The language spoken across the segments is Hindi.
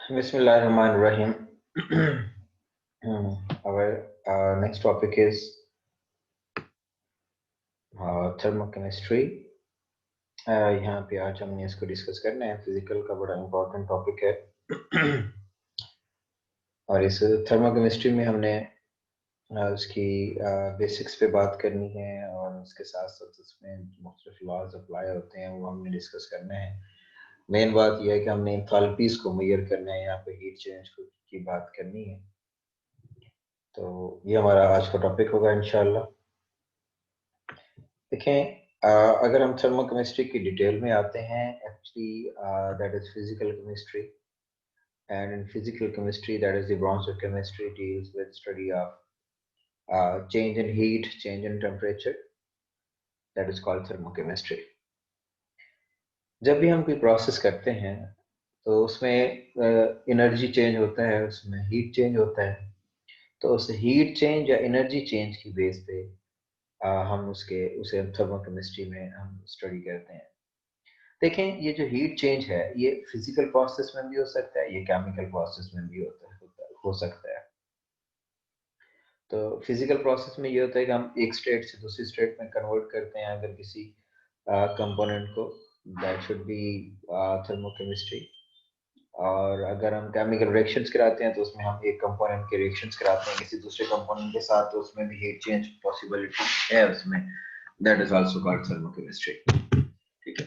Bismillahirrahmanirrahim. Our next topic is thermochemistry. यहाँ पे आज हमने इसको डिस्कस करना है। फिजिकल का बड़ा इम्पोर्टेंट टॉपिक है और इस थर्मोकेमिस्ट्री में हमने उसकी बेसिक्स पे बात करनी है और उसके साथ साथ उसमें मुख्तलिफ लॉज अप्लाई होते हैं वो हमने डिस्कस करना है। मेन बात यह है कि हमने इंथैल्पीज को मेजर करना है, यहाँ पे हीट चेंज की बात करनी है। तो ये हमारा आज का टॉपिक होगा इंशाल्लाह। देखें, अगर हम थर्मोकेमिस्ट्री की डिटेल में आते हैं, actually that is physical chemistry, and in physical chemistry that is the branch of chemistry deals with study of change in heat, change in temperature, that is called thermochemistry. जब भी हम कोई प्रोसेस करते हैं तो उसमें एनर्जी चेंज होता है, उसमें हीट चेंज होता है। तो उस हीट चेंज या एनर्जी चेंज की बेस पे हम उसे थर्मोकेमिस्ट्री में हम स्टडी करते हैं। देखें, ये जो हीट चेंज है ये फिजिकल प्रोसेस में भी हो सकता है, ये केमिकल प्रोसेस में भी हो सकता है। तो फिजिकल प्रोसेस में ये होता है कि हम एक स्टेट से दूसरी स्टेट में कन्वर्ट करते हैं अगर किसी कंपोनेंट को, दैट शुड बी थर्मोकेमिस्ट्री। और अगर हम केमिकल रिएक्शंस कराते हैं तो उसमें हम एक कंपोनेंट के रिएक्शंस कराते हैं किसी दूसरे कंपोनेंट के साथ, तो उसमें भी हीट चेंज पॉसिबिलिटी है उसमें, that is also called thermochemistry. ठीक है,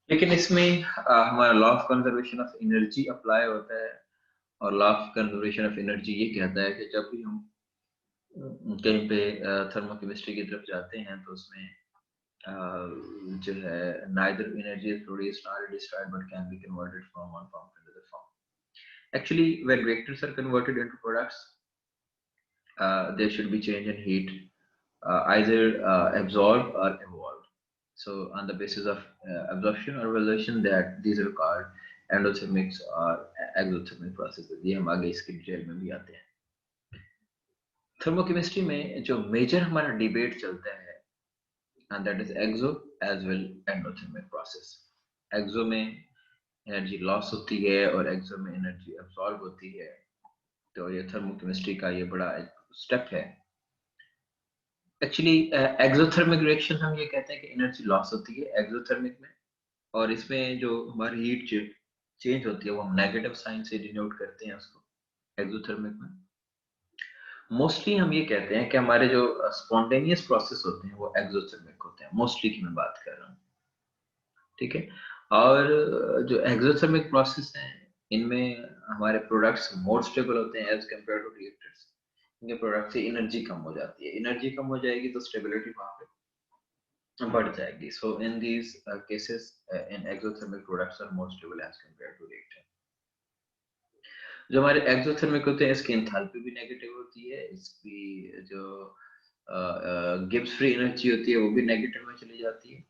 लेकिन इसमें हमारा law of conservation of energy apply होता है। और law of conservation of energy ये कहता है कि जब भी हम कहीं पे थर्मोकेमिस्ट्री की तरफ जाते हैं तो उसमें जो है neither energy is produced nor destroyed but can be converted from one form to another form. Actually, when reactors are converted into products, there should be change in heat, either absorbed or evolved. So on the basis of absorption or evolution, that these are called endothermic or exothermic processes. ये हम आगे इसकी डिटेल में भी आते हैं। थर्मोकेमिस्ट्री में जो मेजर हमारा डिबेट चलता है, and that is exo as well endothermic process. एक्सो में एनर्जी लॉस होती है और एक्सो में एनर्जी अब्सॉर्ब होती है। तो ये थर्मोकेमिस्ट्री का ये बड़ा स्टेप है। एक्चुअली एक्सोथर्मिक रिएक्शन हम ये कहते हैं कि एनर्जी लॉस होती है एक्सोथर्मिक में, और इसमें जो हमारी हीट चेंज होती है वो हम नेगेटिव साइन से डिनोट करते हैं उसको एक्सोथर्मिक में। मोस्टली हम ये कहते हैं कि हमारे जो स्पॉन्टेनियस प्रोसेस होते हैं वो एक्सोथर्मिक होते हैं, मोस्टली की मैं बात कर रहा हूँ। ठीक है, और जो एक्सोथर्मिक प्रोसेस हैं इनमें हमारे प्रोडक्ट्स मोर स्टेबल होते हैं एज कम्पेयर टू रिएक्टर्स। इनके प्रोडक्ट से एनर्जी कम हो जाती है, एनर्जी कम हो जाएगी तो स्टेबिलिटी वहां पे बढ़ जाएगी। So in these cases in exothermic products are more stable as compare to reactor. जो हमारे एक्सोथर्मिक होते हैं इसकी एंथैल्पी भी नेगेटिव होती है, इसकी जो गिब्स फ्री एनर्जी होती है वो भी नेगेटिव में चली जाती है।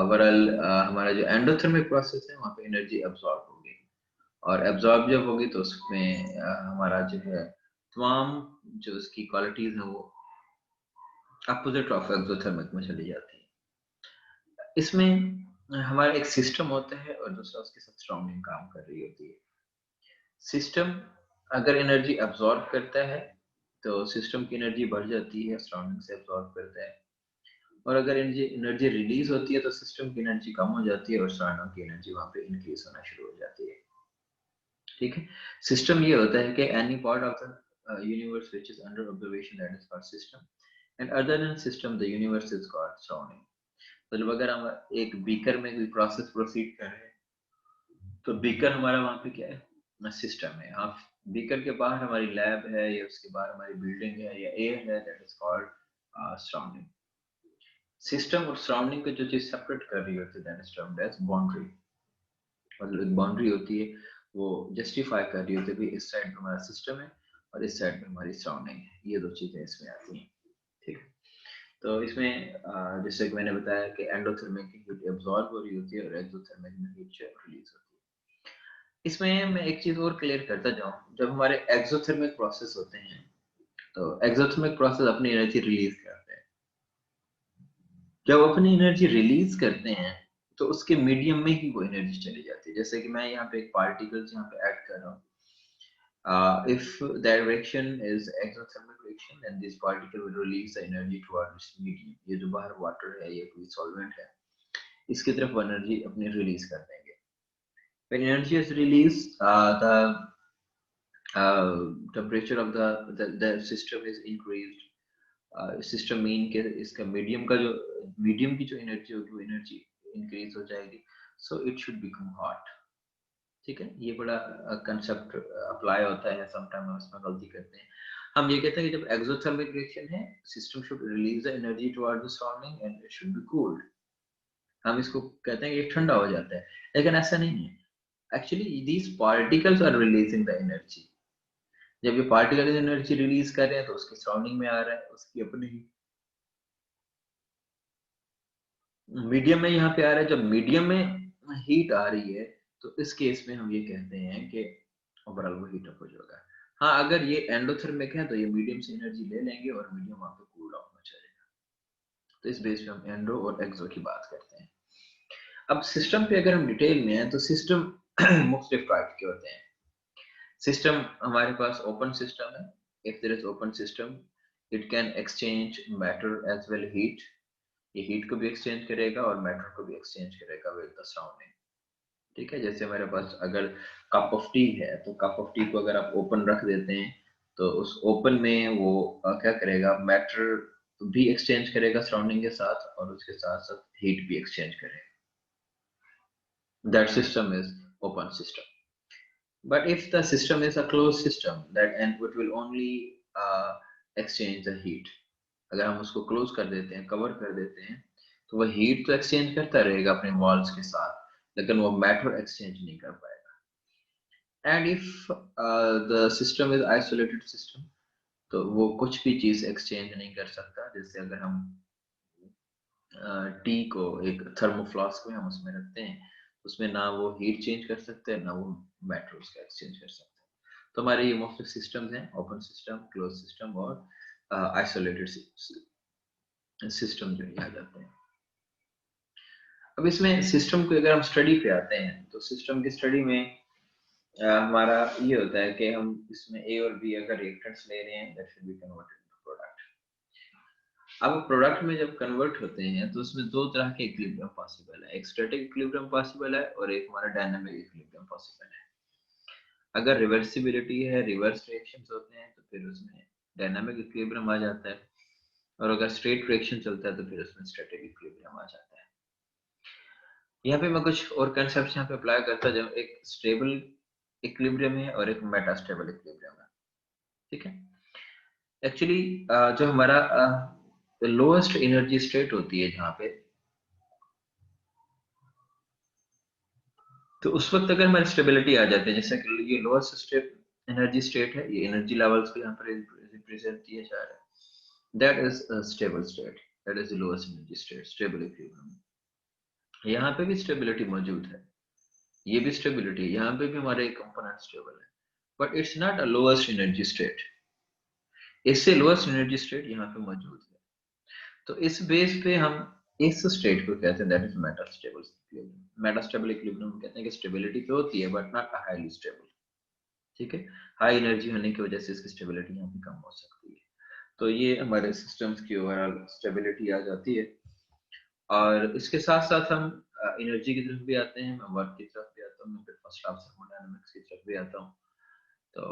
ओवरऑल हमारा जो एंडोथर्मिक प्रोसेस है वहाँ पे एनर्जी अब्सॉर्ब होगी, और एब्जॉर्ब जब होगी तो उसमें हमारा जो है तमाम जो उसकी क्वालिटीज है वो अपोजिट ऑफ एक्सोथर्मिक में चली जाती है। इसमें हमारा एक सिस्टम होता है और दूसरा उसके साथ सराउंडिंग काम कर रही होती है। सिस्टम अगर एनर्जी अब्सॉर्ब करता है तो सिस्टम की एनर्जी बढ़ जाती है, सराउंडिंग से अब्सॉर्ब करता है। और अगर एनर्जी रिलीज होती है तो सिस्टम की एनर्जी कम हो जाती है और सराउंडिंग की एनर्जी वहां पे इंक्रीज होना शुरू हो जाती है। ठीक है, सिस्टम ये होता है कि any part of the universe which is under observation that is called system, and other than system the universe is called surrounding. मतलब अगर हम एक बीकर में कोई प्रोसेस प्रोसीड कर रहे हैं तो बीकर हमारा वहां पे क्या है, सिस्टम है। हाँ, बीकर के बाहर हमारी लैब है या उसके बाहर हमारी बिल्डिंग है या एयर है, that is called surrounding. System और सराउंडिंग को जो चीज सेपरेट कर रही होती है that is termed as boundary. मतलब एक बाउंड्री होती है वो जस्टिफाई कर रही होती है कि इस साइड पे हमारा सिस्टम है और इस साइड पे हमारी सराउंडिंग है। ये दो चीजें इसमें आती हैं। ठीक है, तो इसमें जैसे कि मैंने बताया कि एंडोथर्मिक की हीट एब्जॉर्ब हो रही होती है और एक्सोथर्मिक में हीट रिलीज होती है। इसमें मैं एक चीज और क्लियर करता जाऊं, जब हमारे एक्सोथर्मिक प्रोसेस होते हैं तो एक्सोथर्मिक प्रोसेस अपनी एनर्जी रिलीज करते हैं। जब अपनी एनर्जी रिलीज करते हैं तो उसके मीडियम में ही वो एनर्जी चली जाती है। जैसे कि मैं यहाँ पे एक पार्टिकल्स यहाँ पे ऐड कर रहा हूँ, if the direction is exothermic direction, then this particle will release the energy towards medium। ये जो बाहर वाटर है, ये कोई सॉल्वेंट है, इसकी तरफ एनर्जी अपनी रिलीज कर देंगे। When energy is released, the temperature of the system is increased। System mean के इसका मीडियम की जो एनर्जी होगी वो एनर्जी इंक्रीज हो जाएगी। So it should become hot. ठीक है, ये बड़ा कंसेप्ट अप्लाई होता है, समटाइम हम इसमें गलती करते हैं। हम ये कहते हैं कि जब एक्सोथर्मिक रिएक्शन है, system should release the energy toward the surrounding and it should be cooled. हम इसको कहते हैं कि ये ठंडा हो जाता है, लेकिन ऐसा नहीं है। Actually these particles are releasing the energy. जब ये पार्टिकल एनर्जी रिलीज कर रहे हैं तो उसके सराउंडिंग में आ रहा है, उसकी अपनी मीडियम में यहाँ पे आ रहा है। जब मीडियम में हीट आ रही है तो इस केस में हम ये कहते हैं कि ओवरऑल वो हीट अप हो जाएगा। हाँ, अगर ये एंडोथर्मिक है तो ये मीडियम से एनर्जी ले लेंगे और मीडियम वहां पे कूल डाउन हो जाएगा। तो इस बेस पे हम एंडो और एक्सो की बात करते हैं। अब सिस्टम पे अगर हम डिटेल में हैं तो सिस्टम मुख्तलिफ टाइप के होते हैं। सिस्टम हमारे पास ओपन सिस्टम है। If there is open system, it can exchange matter as well heat. ये हीट को भी एक्सचेंज करेगा और मैटर को भी एक्सचेंज करेगा विद द सराउंडिंग। ठीक है, जैसे मेरे पास अगर कप ऑफ टी है तो कप ऑफ टी को अगर आप ओपन रख देते हैं तो उस ओपन में वो क्या करेगा, मैटर भी एक्सचेंज करेगा सराउंडिंग के साथ और उसके साथ साथ हीट भी एक्सचेंज करेगा। That system is open system. But if the system is a closed system, that and it will only exchange the heat। अगर हम उसको क्लोज कर देते हैं, कवर कर देते हैं, तो वह हीट तो एक्सचेंज करता रहेगा अपने वॉल्स के साथ, लेकिन वो मैटर एक्सचेंज नहीं कर पाएगा। And if the system is isolated system, तो वो कुछ भी चीज एक्सचेंज नहीं कर सकता। जैसे अगर हम टी को एक थर्मोफ्लास्क में हम उसमें रखते हैं, उसमें ना वो हीट चेंज कर सकते हैं, ना वो मैटर उसका एक्सचेंज कर सकते हैं। तो हमारे ये मुख्तलिफ सिस्टम्स हैं, ओपन सिस्टम, क्लोज सिस्टम और आइसोलेटेड सिस्टम जो आ जाते हैं। अब इसमें सिस्टम को अगर हम स्टडी पे आते हैं तो सिस्टम की स्टडी में हमारा ये होता है कि हम इसमें ए और बी अगर रिएक्टेंट्स ले रहे हैं, that should be converted into product. अब प्रोडक्ट में जब कन्वर्ट होते हैं तो उसमें दो तरह के इक्विलिब्रियम पॉसिबल है। एक स्टैटिक इक्विलिब्रियम पॉसिबल है और एक हमारा डायनामिक इक्विलिब्रियम पॉसिबल है। अगर रिवर्सिबिलिटी है, रिवर्स रिएक्शंस होते हैं, तो फिर उसमें डायनामिक इक्विलिब्रियम आ जाता है, और अगर स्ट्रेट रिएक्शन चलता है तो फिर उसमें स्टैटिक इक्विलिब्रियम आ जाता है। यहाँ पे मैं कुछ और कंसेप्ट यहाँ पे अप्लाई करता हूँ, जब एक स्टेबल इक्विलिब्रियम है और एक मेटास्टेबल इक्विलिब्रियम है। ठीक है, एक्चुअली जो हमारा लोएस्ट एनर्जी स्टेट होती है जहाँ पे, तो उस वक्त अगर हमारी स्टेबिलिटी आ जाती है, जैसे कि ये लोएस्ट स्टेट एनर्जी स्टेट है, ये एनर्जी लेवल्स को यहाँ पर रिप्रेजेंट किया जा रहा है, that is stable state, that is the lowest energy state, stable equilibrium. यहाँ पे भी स्टेबिलिटी मौजूद है, ये भी स्टेबिलिटी है, यहाँ पे भी हमारे कंपोनेंट स्टेबल है, but it's not a lowest energy state. इससे लोएस्ट एनर्जी स्टेट यहाँ पे मौजूद है। तो इस बेस पे हम इस स्टेट को कहते हैं that is metastable equilibrium. Metastable equilibrium कहते हैं कि स्टेबिलिटी तो होती है बट नॉट हाईली स्टेबल। ठीक है, हाई एनर्जी होने की वजह से इसकी स्टेबिलिटी यहाँ पे कम हो सकती है। तो ये हमारे सिस्टम्स की ओवरऑल स्टेबिलिटी आ जाती है। और इसके साथ साथ हम एनर्जी की तरफ भी आते हैं, मैं वर्क की तरफ भी आता हूँ, मैं फिर फर्स्ट ऑफ थर्मोडायनामिक्स की तरफ भी आता हूँ। तो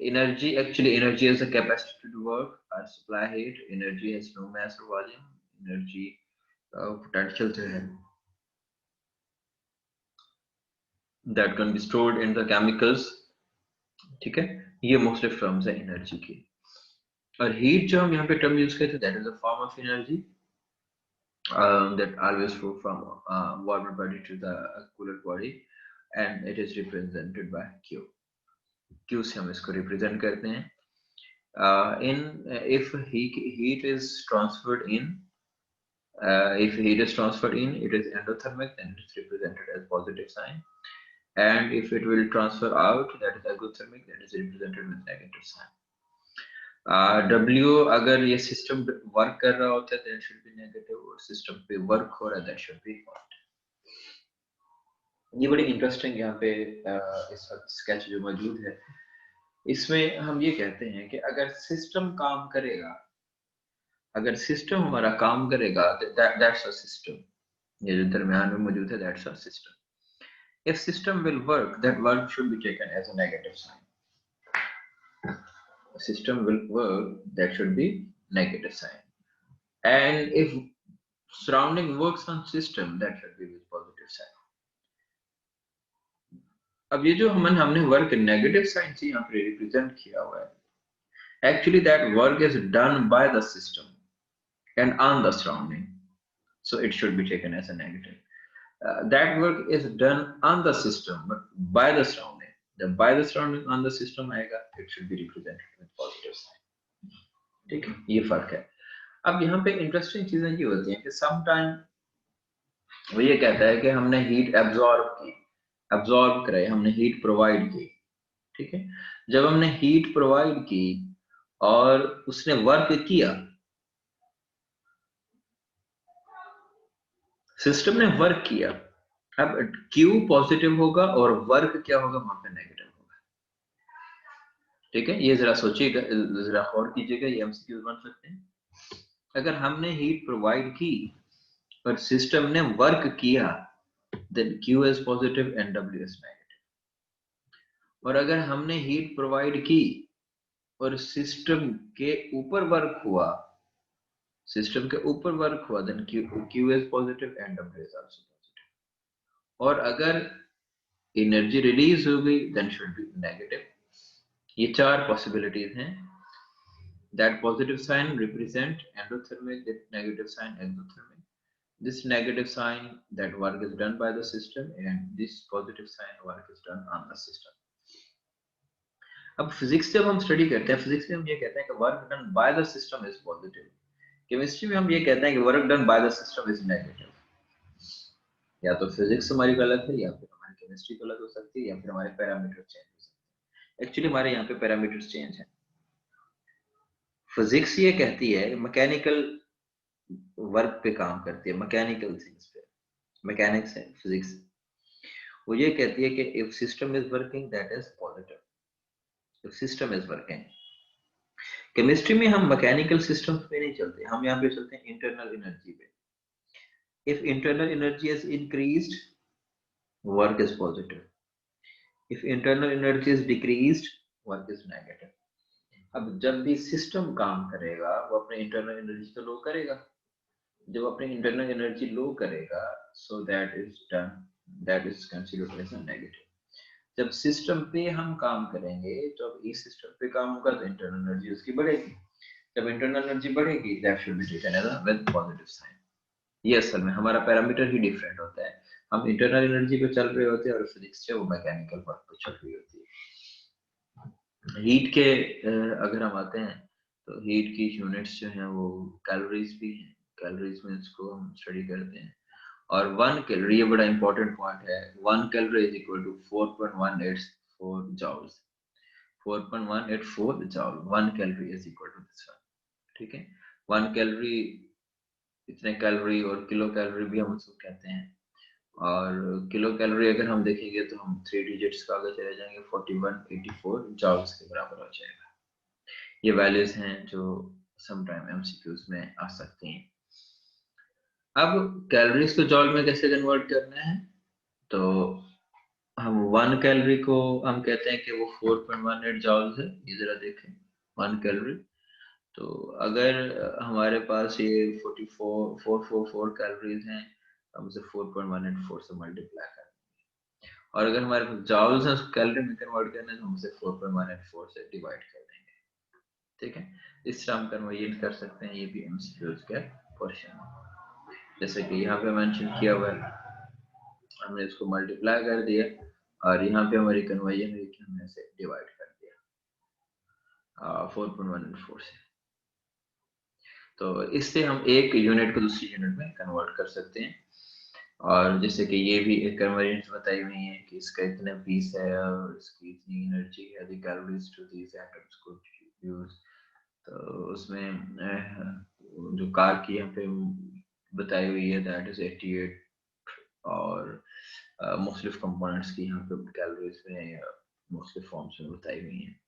energy, actually energy is the capacity to work और supply heat. Energy has no mass और वॉल्यूम। एनर्जी पोटेंशियल जो है that can be stored in the chemicals. ठीक है, ये मुख्तलिफ टर्म्स है एनर्जी की। और हीट जो हम यहाँ पे टर्म यूज करते हैं, that is a form of energy that always flow from warmer body to the cooler body, and it is represented by Q। Q से हम इसको रिप्रेजेंट करते हैं। In if heat is transferred in, if heat is transferred in, it is endothermic, then it is represented as positive sign, and if it will transfer out, that is exothermic, that is represented with negative sign। W अगर ये सिस्टम वर्क कर रहा होता है दैट शुड बी नेगेटिव, और सिस्टम पे वर्क हो रहा है दैट शुड बी पॉजिटिव। ये बड़ी इंटरेस्टिंग यहाँ पे इस वक्त स्केच जो मौजूद है, इसमें हम ये कहते हैं कि अगर सिस्टम काम करेगा, अगर सिस्टम हमारा काम करेगा, दैट्स अ सिस्टम। ये जो दरमियान में मौजूद है, that's a system. If system will work, that work should be taken as a negative sign. System will work, that should be negative sign. And if surrounding works on system, that should be with positive sign. अब ये जो हमने वर्क नेगेटिव साइन से यहाँ पे रिप्रेजेंट किया हुआ है, actually that work is done by the system and on the surrounding, so it should be taken as a negative. That work is done on the system but by the surrounding. The by the surrounding on the system आएगा, it should be represented with positive sign. ठीक है, ये फर्क है। अब यहाँ पे इंटरेस्टिंग चीजें ये होती हैं कि सम टाइम वो ये कहता है कि हमने हीट एब्जॉर्ब की, एब्जॉर्ब करे, हमने हीट प्रोवाइड की। ठीक है, जब हमने हीट प्रोवाइड की और उसने वर्क किया, सिस्टम ने वर्क किया, अब Q पॉजिटिव होगा और वर्क क्या होगा, वहां पे नेगेटिव होगा। ठीक है, ये जरा सोचिएगा, जरा गौर कीजिएगा, ये एमसीक्यू बन सकते हैं। अगर हमने हीट प्रोवाइड की और सिस्टम ने वर्क किया, then Q is positive and W is negative. और अगर हमने हीट प्रोवाइड की और सिस्टम के ऊपर वर्क हुआ, सिस्टम के ऊपर वर्क हुआ, then Q is positive and W is also positive. और अगर एनर्जी रिलीज हो गई, देन शुड बी नेगेटिव। ये चार पॉसिबिलिटीज हैं। That positive sign represent endothermic, that negative sign exothermic, this negative sign that work is done by the system and this positive sign work is done on the system. अब फिजिक्स जब हम स्टडी करते हैं, फिजिक्स में हम ये कहते हैं कि work done by the system is positive. Chemistry में हम ये कहते हैं कि work done by the system is negative. या तो फिजिक्स हमारी गलत है, या फिर हमारी केमिस्ट्री गलत हो सकती है, या फिर हमारे पैरामीटर चेंज हो सकते हैं। एक्चुअली हमारे यहाँ पे पैरामीटर्स चेंज है। फिजिक्स ये कहती है मैकेनिकल वर्क पे काम करती है, मैकेनिकल थिंग्स पे, मैकेनिक्स है फिजिक्स। वो ये कहती है कि if system is working that is positive, if system is working. Chemistry में हम मैकेनिकल सिस्टम्स पे नहीं चलते, हम यहाँ पे चलते हैं इंटरनल एनर्जी पे। If internal energy is increased, work is positive. If internal energy is decreased, work is negative. अब जब भी सिस्टम काम करेगा, वो अपने इंटरनल एनर्जी तो लो करेगा। जब अपनी इंटरनल एनर्जी लो करेगा, so that is done, that is considered as a negative. जब सिस्टम पे हम काम करेंगे, तो अब इस सिस्टम पे काम होगा तो इंटरनल एनर्जी उसकी बढ़ेगी। जब इंटरनल एनर्जी बढ़ेगी, that should be taken as a with positive sign. ये असल में हमारा पैरामीटर ही डिफरेंट होता है। हम इंटरनल एनर्जी पे चल रहे होते हैं और फिजिक्स जो वो मैकेनिकल वर्क पे चल रही होती है। हीट के अगर हम आते हैं, तो हीट की यूनिट्स जो हैं वो कैलोरीज भी हैं। कैलोरीज में इसको हम स्टडी करते हैं। और 1 कैलोरी, ये बड़ा इंपॉर्टेंट पॉइंट है, 1 calorie is equal to 4.184 joules. 4.184 joule, 1 calorie is equal to this one. ठीक है, 1 कैलोरी, इतने कैलोरी, और किलो कैलोरी भी हम उसको कहते हैं। और किलो कैलोरी अगर हम देखेंगे तो हम 3 डिजिट्स का आगे चले जाएंगे, 4184 जॉल्स के बराबर हो जाएगा। ये वैल्यूज हैं जो सम टाइम एमसीक्यूज में आ सकती हैं। अब कैलोरीज को जॉल में कैसे कन्वर्ट करना है, तो हम 1 कैलोरी को हम कहते हैं कि वो 4.18 जॉल्स है। ये जरा देखें, 1 कैलोरी। तो अगर हमारे पास ये 444 कैलोरीज हैं, हम उसे 4.184 से मल्टीप्लाई करें। और अगर हमारे पास जॉल्स हैं, उसको कैलोरी में कन्वर्ट करना है, तो हम उसे 4.184 से डिवाइड कर देंगे। ठीक है, इस तरह हम कन्वर्ट कर सकते हैं। ये भी एमसीक्यूज का क्वेश्चन है। जैसे कि यहाँ पे मेंशन किया हुआ है, हमने इसको मल्टीप्लाई कर दिया और यहाँ पे हमारी कन्वर्जन हुई कि हमने इसे डिवाइड कर दिया 4.184 से। तो इससे हम एक यूनिट को दूसरी यूनिट में कन्वर्ट कर सकते हैं। और जैसे कि ये भी एक कन्वर्जेंस बताई हुई है कि इसका इतना पीस है और इसकी इतनी एनर्जी है, the calories to these atoms could use. तो उसमें जो कार की यहाँ पे बताई हुई है, दैट इज 88, और मोस्टली कंपोनेंट्स की यहाँ पे कैलोरीज में मोस्टली फॉर्म्स में बताई हुई हैं।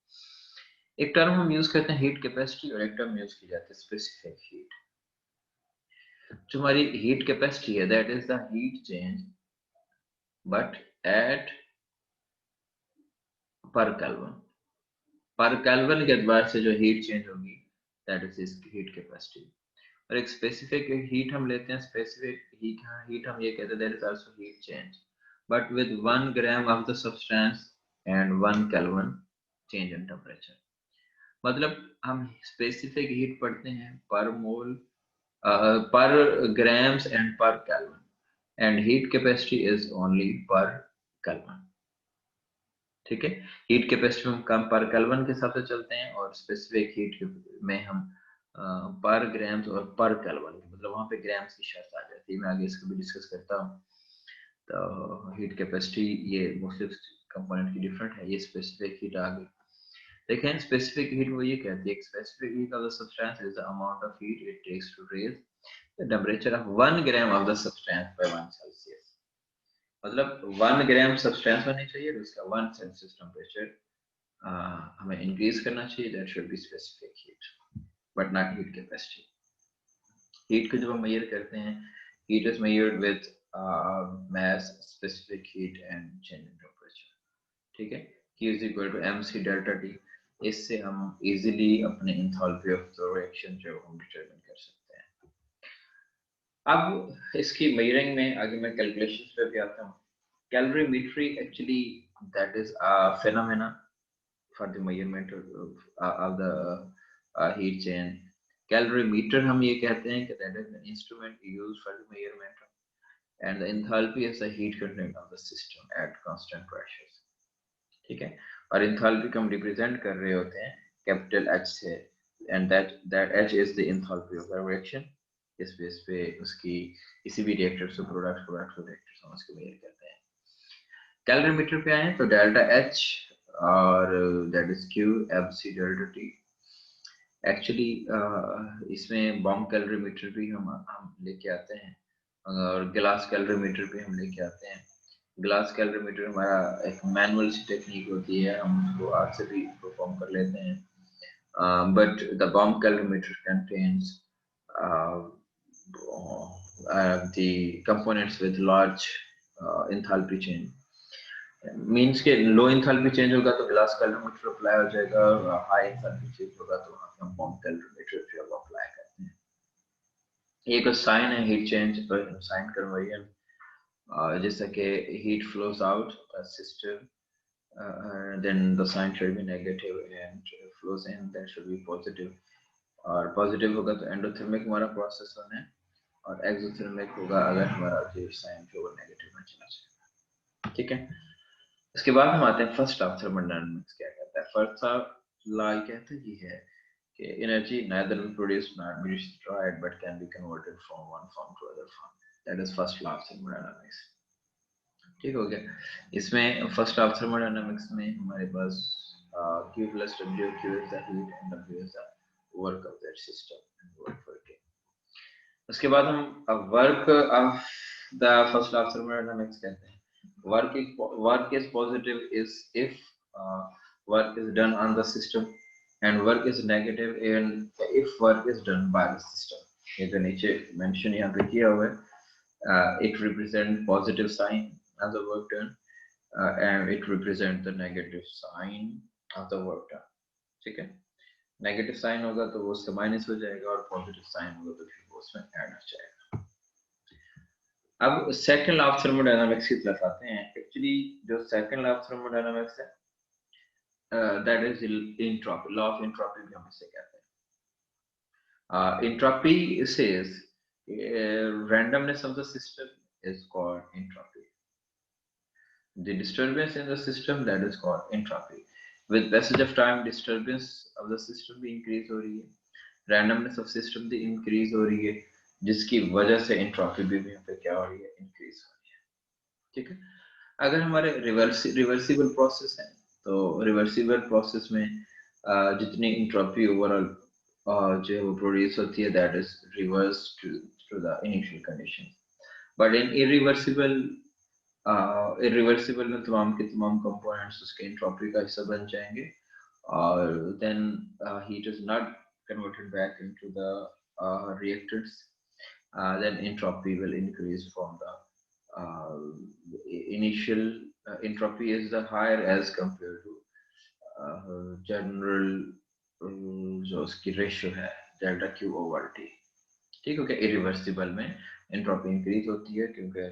एक टर्म हम यूज करते हैं हीट कैपेसिटी और एक टर्म यूज की जाती है स्पेसिफिक हीट। जो हमारी हीट कैपेसिटी है that is the heat change but at पर केल्विन के एतबार से जो हीट चेंज होगी दैट इज हीट कैपेसिटी। और एक स्पेसिफिक हीट हम लेते हैं, स्पेसिफिक हीट हम ये कहते हैं that is also heat change but with 1 gram of the substance and 1 kelvin change in temperature. मतलब हम स्पेसिफिक हीट पढ़ते हैं पर मोल, पर ग्राम्स एंड पर kelvin and heat capacity is only पर केल्विन। ठीक है, हीट कैपेसिटी में हम कम पर केल्विन के हिसाब से चलते हैं और स्पेसिफिक हीट में हम पर ग्राम्स और पर केल्विन, मतलब वहां पे ग्राम्स की शर्त आ जाती है। मैं आगे इसको भी डिस्कस करता हूँ। तो हीट कैपेसिटी ये मुख्तलिफ कंपोनेंट की डिफरेंट है, ये स्पेसिफिक हीट आ गई। देखें स्पेसिफिक हीट वो ये कहती है specific heat of the substance is the amount of heat it takes to raise the temperature of 1 gram of the substance by 1 Celsius. मतलब 1 ग्राम सब्सटेंस होनी चाहिए और उसका 1 सेल्सियस टेम्परेचर हमें इंक्रीज करना चाहिए। That should be specific heat but not heat capacity. Heat को जब हम मेजर करते हैं, heat is measured with mass, specific heat and change in temperature। ठीक है, Q is equal to mc delta T। इससे हम इजीली अपने एंथैल्पी ऑफ द रिएक्शन जो हम डिटरमाइन कर सकते हैं। अब इसकी मेजरिंग में आगे मैं कैलकुलेशंस पे भी आता हूँ। Calorimetry actually that is a phenomena for the measurement of the heat change। Calorimeter हम ये कहते हैं कि that is an instrument used for the measurement and the enthalpy is the heat content of the system at constant pressures। ठीक है, और enthalpy को हम रिप्रेजेंट कर रहे होते हैं कैपिटल H से and that H is the enthalpy of the reaction। इस बेस पे उसकी किसी भी रिएक्टर से प्रोडक्ट को रिएक्टर हम उसको मेजर करते हैं। कैलोरीमीटर पे आए तो डेल्टा H और that is Q mc delta T। Actually इसमें बॉम्ब कैलोरीमीटर भी हम लेके आते हैं और ग्लास कैलोरीमीटर भी हम लेके आते हैं। ग्लास कैलोरीमीटर हमारा एक मैनुअल सी टेक्निक होती है, हम उसको हाथ से भी परफॉर्म कर लेते हैं। But the bomb calorimeter contains the components with large enthalpy change। Means के लो इंथैल्पी चेंज होगा तो ग्लास कैलोरीमीटर अप्लाई हो जाएगा और हाई इंथैल्पी चेंज होगा तो हम बॉम्ब कैलोरीमीटर फिर अप्लाई करते हैं। ये कुछ साइन है हीट चेंज पर साइन कन्वर्जन, जैसे कि heat flows out system then the sign should be negative and flows in that should be positive। और पॉजिटिव होगा तो एंडोथर्मिक हमारा प्रोसेस होना है और एक्सोथर्मिक होगा अगर हमारा जो साइन जो नेगेटिव में चला जाएगा। ठीक है, इसके बाद हम आते हैं फर्स्ट लॉ ऑफ थर्मोडायनामिक्स क्या कहता है। फर्स्ट लॉ कहता है ये है कि energy neither be produced nor be destroyed but can be converted from one form to other form। that is first law of thermodynamics। ठीक हो गया। इसमें फर्स्ट लॉ ऑफ थर्मोडायनामिक्स में हमारे पास Q plus W, Q is the heat and W is the work of that system and work working। उसके बाद हम work of the first law of thermodynamics कहते हैं work is positive is if work is done on the system and work is negative and if work is done by the system। ये जो नीचे मेंशन यहाँ पे किया हुआ है it represent positive sign of the work done and it represent the negative sign of the work done। ठीक है, नेगेटिव साइन होगा तो वो उससे माइनस हो जाएगा और पॉजिटिव साइन होगा तो फिर वो उसमें ऐड हो जाएगा। अब सेकंड लॉ ऑफ थर्मोडायनामिक्स की तरफ आते हैं। एक्चुअली जो सेकंड लॉ ऑफ थर्मोडायनामिक्स है that is entropy, law of entropy भी हम इसे कहते हैं। Entropy says randomness of the system is called entropy। the disturbance in the system that is called entropy। with passage of time disturbance of the system भी increase हो रही है, randomness of system भी increase हो रही है, जिसकी वजह से एंट्रोपी भी यहाँ पे क्या हो रही है, इंक्रीज हो रही है। ठीक है, अगर हमारे रिवर्सिबल प्रोसेस है तो रिवर्सिबल प्रोसेस में जितनी एंट्रोपी ओवरऑल जो है वो प्रोड्यूस होती है that is reverse to the initial condition. But in irreversible irreversible में तमाम के तमाम कंपोनेंट्स उसके एंट्रोपी का हिस्सा बन जाएंगे, और then heat is not converted back into the reactants. Then entropy will increase from the uh, initial entropy is the higher as compared to general जो उसकी रेशियो है डेल्टा क्यू ओवर टी। ठीक हो गया। इरिवर्सिबल में एंट्रोपी इंक्रीज होती है, क्योंकि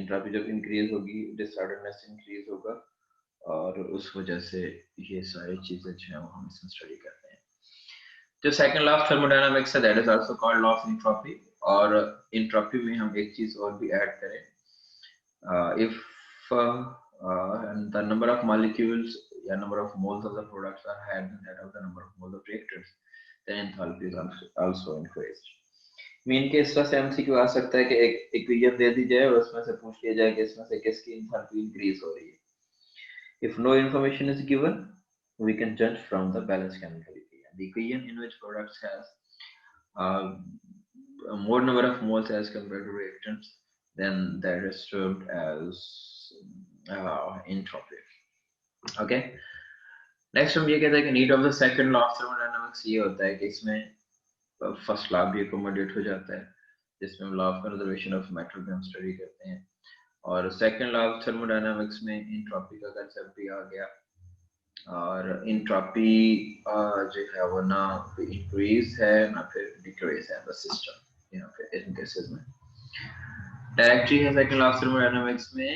एंट्रोपी जब इंक्रीज होगी डिसऑर्डरनेस इंक्रीज होगा, और उस वजह से ये सारी चीजें जो है वो हम इसमें स्टडी करते हैं। जो सेकंड लॉ ऑफ थर्मोडायनामिक्स है that is also called law of entropy. और एंट्रोपी में हम एक चीज और भी ऐड करें, if the number of molecules या number of moles of the products are higher than that of the number of moles of reactants, then enthalpy is also increased. Mean के इस तरह से एमसीक्यू आ सकता है कि एक इक्वेशन दे दी जाए और उसमें से पूछ लिया जाए कि इसमें से किसकी एंथैल्पी इंक्रीज हो रही है। If no information is given, we can judge from the balanced chemical equation. The equation in which products has more number of moles as compared to reactants, then that is termed as entropy. Okay. Next हम ये कहते हैं कि need of the second law of thermodynamics ये होता है कि इसमें फर्स्ट लॉ भी अकोमोडेट हो जाता है, जिसमें हम law of conservation of matter भी हम स्टडी करते हैं, और सेकंड लॉ ऑफ थर्मोडायनामिक्स में एंट्रोपी का कंसेप्ट भी आ गया। और एंट्रोपी जो है वो ना इंक्रीज है ना फिर डिक्रीज है the system, you know, in cases में डायरेक्टली है सेकंड लॉ ऑफ थर्मोडायनामिक्स में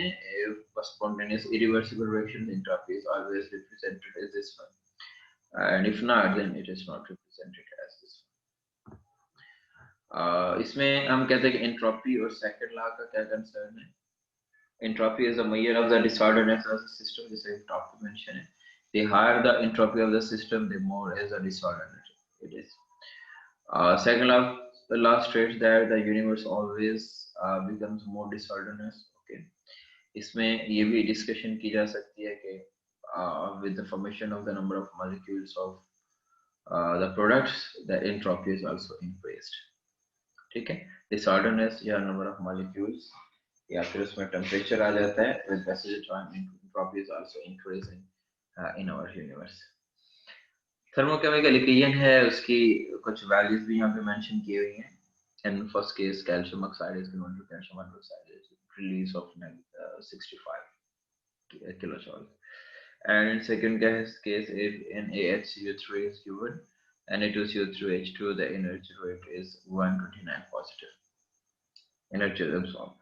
spontaneous irreversible reaction entropy is always represented as this one, and if not then it is not represented as this one. इसमें हम कहते हैं कि एंट्रोपी और सेकंड लॉ का क्या कंसर्न है। Entropy is a measure of the disorderness of the system, जैसे टॉप पे मेंशन है, the higher the entropy of the system the more is the disorder it is. Second law, the law states that the universe always becomes more disorderous. Okay. इसमें ये भी डिस्कशन की जा सकती है कि with the formation of the number of molecules of the products the entropy is also increased. ठीक है। डिसऑर्डरनेस या नंबर ऑफ मॉलिक्यूल्स या फिर उसमें टेम्परेचर आ जाता है, with passage of time entropy is also increasing in our universe. Thermochemical equation है, उसकी कुछ वैल्यूज भी यहाँ पे मेंशन की हुई हैं। In first case, calcium oxide is given to calcium hydroxide is release of 65 kilojoule. And in second case, if NaHCO3 is given and Na2CO3H2, the energy rate is 129 positive. Energy absorbed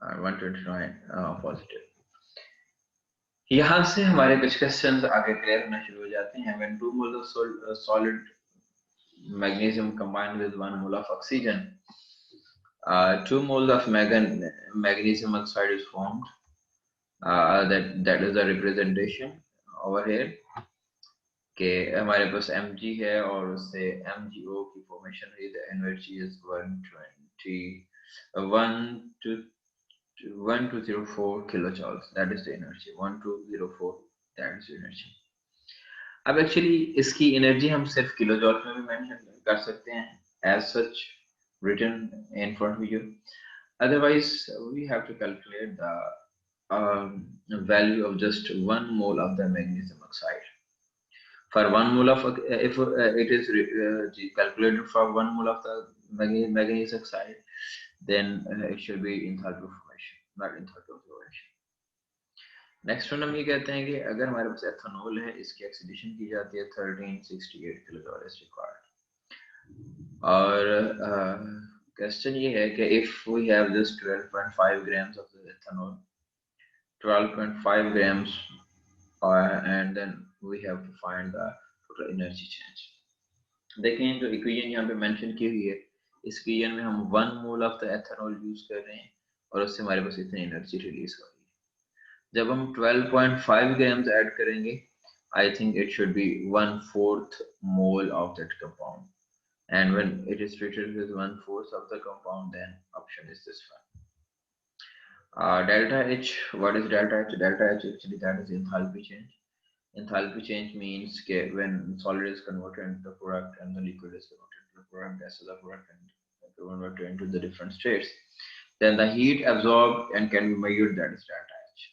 129 positive. यहाँ से हमारे कुछ क्वेश्चंस आगे क्लियर होना शुरू हो जाते हैं। When 2 moles of solid magnesium combined with 1 mole of oxygen, 2 moles of magnesium oxide is formed. That is the representation over here कि हमारे पास Mg है और उससे MgO की फॉर्मेशन हुई, the energy is 1204 kilojoules. That is the energy 1204, that is the energy. अब एक्चुअली इसकी एनर्जी हम सिर्फ किलोजॉल में भी मेंशन कर सकते हैं as such written in front of you. Otherwise we have to calculate the value of just 1 mole of the magnesium oxide. For 1 mole of if it is calculated for 1 mole of the magnesium oxide, then it should be enthalpy of formation, not enthalpy of formation. Next one हम ये कहते हैं कि अगर हमारे पास एथेनॉल है, इसकी ऑक्सीडेशन की जाती है 1368 किलोजूल इज रिक्वायर्ड। और क्वेश्चन ये है कि if we have just 12.5 grams of ethanol, 12.5 grams, and then we have to find the total energy change. देखें जो इक्वेशन यहाँ पे मेंशन की हुई है, इस इक्वेशन में हम 1 mole of the ethanol use कर रहे हैं और उससे हमारे पास इतनी एनर्जी रिलीज हो रही है। जब हम 12.5 grams ऐड करेंगे, I think it should be 1/4 mole of that compound, and when it is treated with 1/4 of the compound, then option is this one. Delta H, what is delta H? Delta H actually that is enthalpy change. Enthalpy change means when solid is converted into the product and the liquid is converted into the product, gas is the product and converted into the different states. then the heat absorbed and can be measured, that is delta H.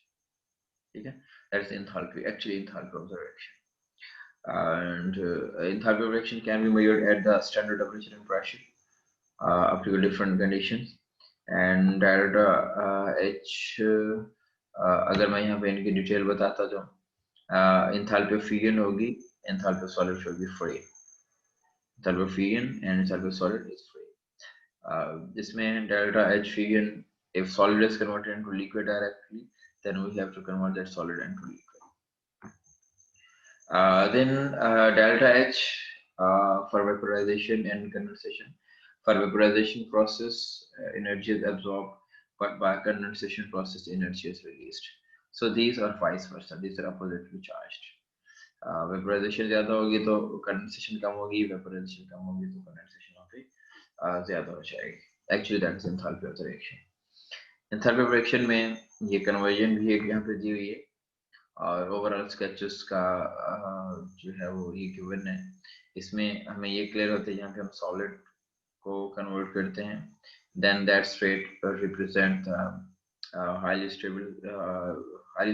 Okay? That is enthalpy, actually enthalpy of the reaction. And enthalpy of reaction can be measured at the standard temperature and pressure up to different conditions. And delta H, अगर मैं यहाँ पे इनकी डिटेल बताता जाऊँ, enthalpy of fusion होगी, enthalpy of solid should be free. Enthalpy of fusion and enthalpy of solid is free. इसमें delta H fusion, if solid is converted into liquid directly, then we have to convert that solid into liquid. Then delta H for vaporization and condensation. For vaporization process, energy is absorbed, but by condensation process, energy is released. So these are vice versa. These are oppositely charged. Vaporization ज़्यादा होगी तो condensation कम होगी, vaporization कम होगी तो condensation होगी ज़्यादा हो जाएगी. Actually, that is enthalpy of the reaction. Enthalpy of reaction में ये conversion भी एक यहाँ पे दी हुई है. और ओवरऑल स्केचेस का जो है वो ये गिवन है. इसमें हमें ये क्लियर होता है यहाँ पे हम सॉलिड को कन्वर्ट करते हैं, then that state represent highly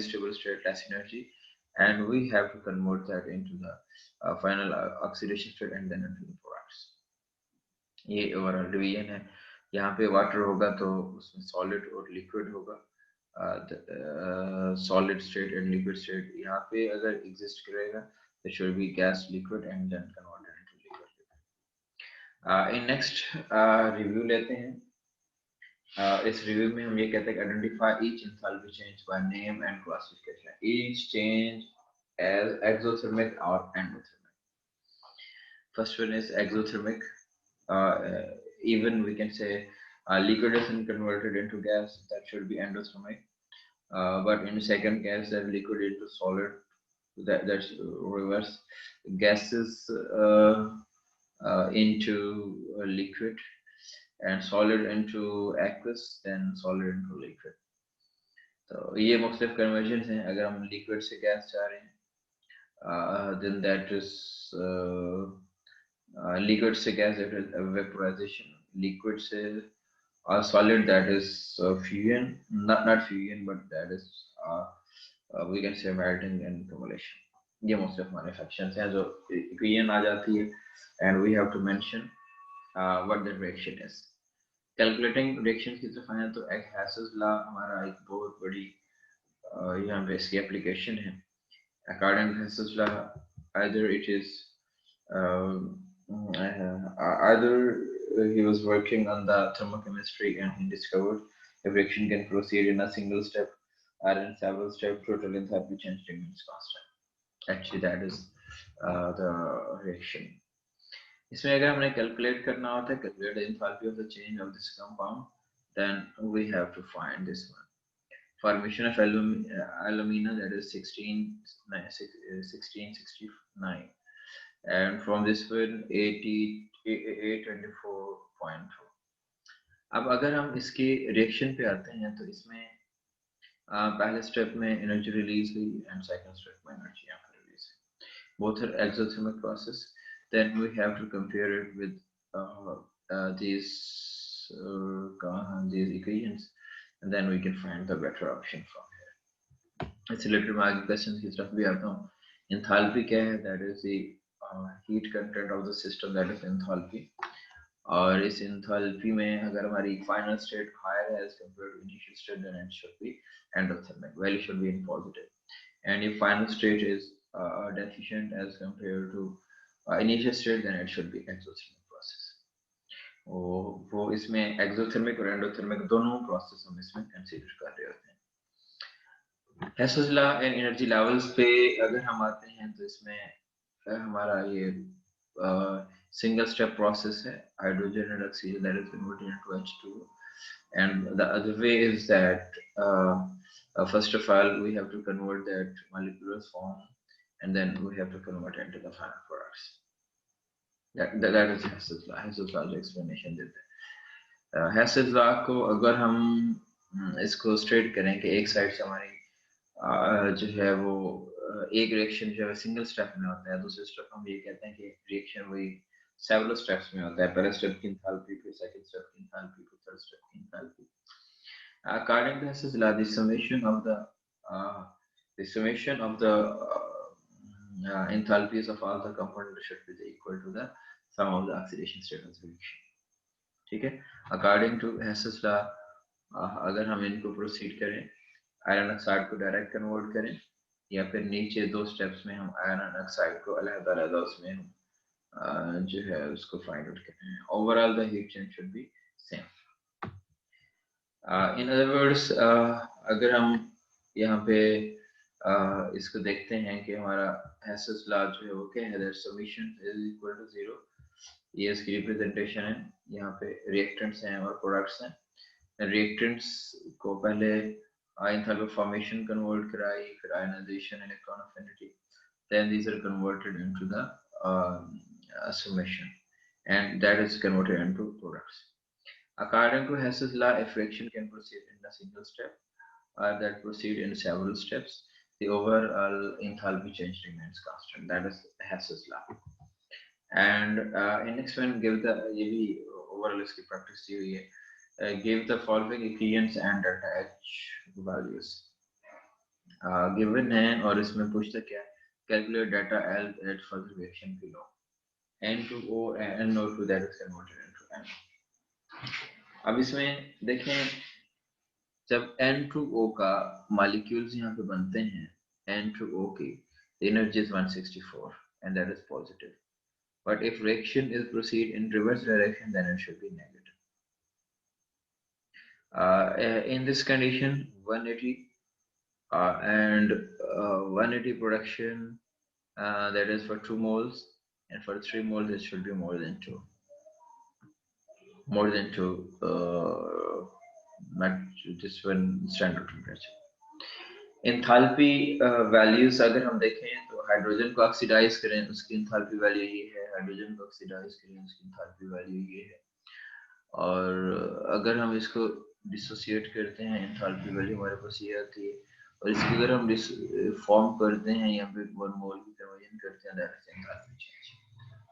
stable state less energy, and we have to convert that into the final oxidation state and then into the products. ये ओवरऑल डिवीजन है. यहाँ पे वाटर होगा तो उसमें सॉलिड और लिक्विड होगा. Solid state and liquid state यहाँ पे अगर exist करेगा there should be gas, liquid and then converted into liquid. In next review लेते हैं. इस review में हम ये कहते हैं कि identify each enthalpy change by name and classification. Each change as exothermic or endothermic. First one is exothermic. Even we can say liquid is converted into gas, that should be endothermic. But in the second case, that liquid into solid, that's reverse. Gases into liquid, and solid into aqueous, then solid into liquid. तो ये मुख्तलिफ कन्वर्जन हैं. अगर हम लिक्विड से गैस जा रहे हैं, then that is liquid से gas, that is vaporization. Liquid से solid, that is fusion, not fusion, but that is we can say melting and accumulation. ये most of हमारे fractions हैं जो equation आ जाती है, and we have to mention what the reaction is. Calculating reactions की तरफ आए तो Hess's law हमारा एक बहुत बड़ी यहाँ पे इसकी application है. According to Hess's law, either it is either he was working on the thermochemistry and he discovered a reaction can proceed in a single step or in several steps, total enthalpy change remains constant. Actually, that is the reaction. इसमें अगर हमने calculate करना होता है, calculate the enthalpy of the change of this compound, then we have to find this one. Formation of alumina, that is 1669, and from this one 824.2. अब अगर हम इसके रिएक्शन पे आते हैं तो इसमें पहले स्टेप में एनर्जी रिलीज हुई एंड सेकंड स्टेप में एनर्जी यहाँ पे रिलीज हुई. Both are exothermic process. Then we have to compare it with these equations, and then we can find the better option from here. It's related to आगे क्वेश्चन की तरफ भी आता हूँ. Enthalpy क्या है? That is the heat content of the system, that is enthalpy. और इस enthalpy में अगर हमारी final state higher as compared to initial state, then it should be endothermic. Value should be in positive. And if final state is deficient as compared to initial state, then it should be exothermic process. वो इसमें exothermic और endothermic दोनों process हम इसमें consider कर रहे होते हैं. Hess's law and energy levels पे अगर हम आते हैं तो इसमें हमारा ये single step process है, hydrogen and oxygen that is converted into H2. And the other way is that first of all we have to convert that molecular form, and then we have to convert it into the final products. That is Hess's law. Hess's law explanation देते हैं. Hess's law को अगर हम इसको स्ट्रेट करें कि एक साइड से हमारी जो है वो एक रिएक्शन जो है सिंगल स्टेप में होता है, दूसरे स्टेप हम ये कहते हैं कि रिएक्शन वही सेवरल स्टेप्स में होता है. पहले स्टेप की एंथैल्पी, फिर सेकंड स्टेप की एंथैल्पी, फिर थर्ड स्टेप की enthalpy. According to Hess's law, uh, the summation of the enthalpies of all the components should be equal to the sum of the oxidation state of the reaction. ठीक है? According to Hess's law, अगर हम इनको प्रोसीड करें, आयरन ऑक्साइड को डायरेक्ट कन्वर्ट करें, या फिर नीचे दो स्टेप्स में हम आयरन ऑक्साइड को अलग-अलग उसमें हम जो है उसको फाइंड आउट करें. Overall the heat change should be same. In other words, अगर हम यहाँ पे इसको देखते हैं कि हमारा हेसेस लॉ जो है वो क्या है, that summation is equal to 0. ये इसकी रिप्रेजेंटेशन है. यहाँ पे रिएक्टेंट्स हैं और प्रोडक्ट्स हैं. रिएक्टेंट्स को पहले एंथैल्पी फॉर्मेशन कन्वर्ट कराई, फिर ionization, electron affinity, then these are converted into the summation, and that is converted into products. According to Hess's law, if reaction can proceed in a single step or that proceed in several steps, the overall enthalpy change remains constant. That is Hess's law. And in next one, give the ये भी overall इसकी practice दी हुई है. Give the following equations and delta H values. Given है और इसमें पूछता क्या, calculate delta L at further reaction below. N2O and NO2 that is converted into N. अब इसमें देखें, जब N2O का मॉलिक्यूल्स यहाँ पे बनते हैं, N2O की energy is 164 and that is positive. But if reaction is proceed in reverse direction, then it should be negative. In this condition, 180 and 180 production, that is for 2 moles, and for 3 moles it should be more than 2. More than 2, not just one standard temperature. Enthalpy values अगर हम देखें तो हाइड्रोजन को ऑक्सीडाइज करें उसकी एंथैल्पी वैल्यू ये है, हाइड्रोजन को ऑक्सीडाइज करें उसकी एंथैल्पी वैल्यू ये है. और अगर हम इसको डिसोसिएट करते हैं, एंथैल्पी वैल्यू हमारे पास ये आती है. और इसकी अगर हम फॉर्म करते हैं, यहाँ पे 1 मोल की कन्वर्जन करते हैं, that is enthalpy change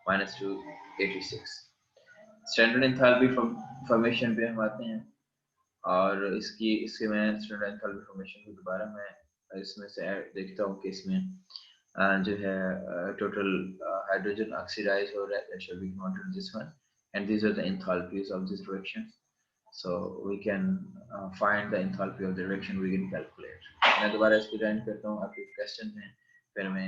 -286. Standard enthalpy formation पे हम आते हैं, और इसके मैं स्टैंडर्ड एंथैल्पी फॉर्मेशन को दोबारा मैं इसमें से देखता हूँ कि इसमें जो है टोटल हाइड्रोजन ऑक्सीडाइज हो रहा है, that should be noted this one, and these are the enthalpies of this reaction. So we can find the enthalpy of the reaction, we can calculate. मैं दोबारा इसको ज्वाइन करता हूँ, आपके क्वेश्चन हैं, फिर मैं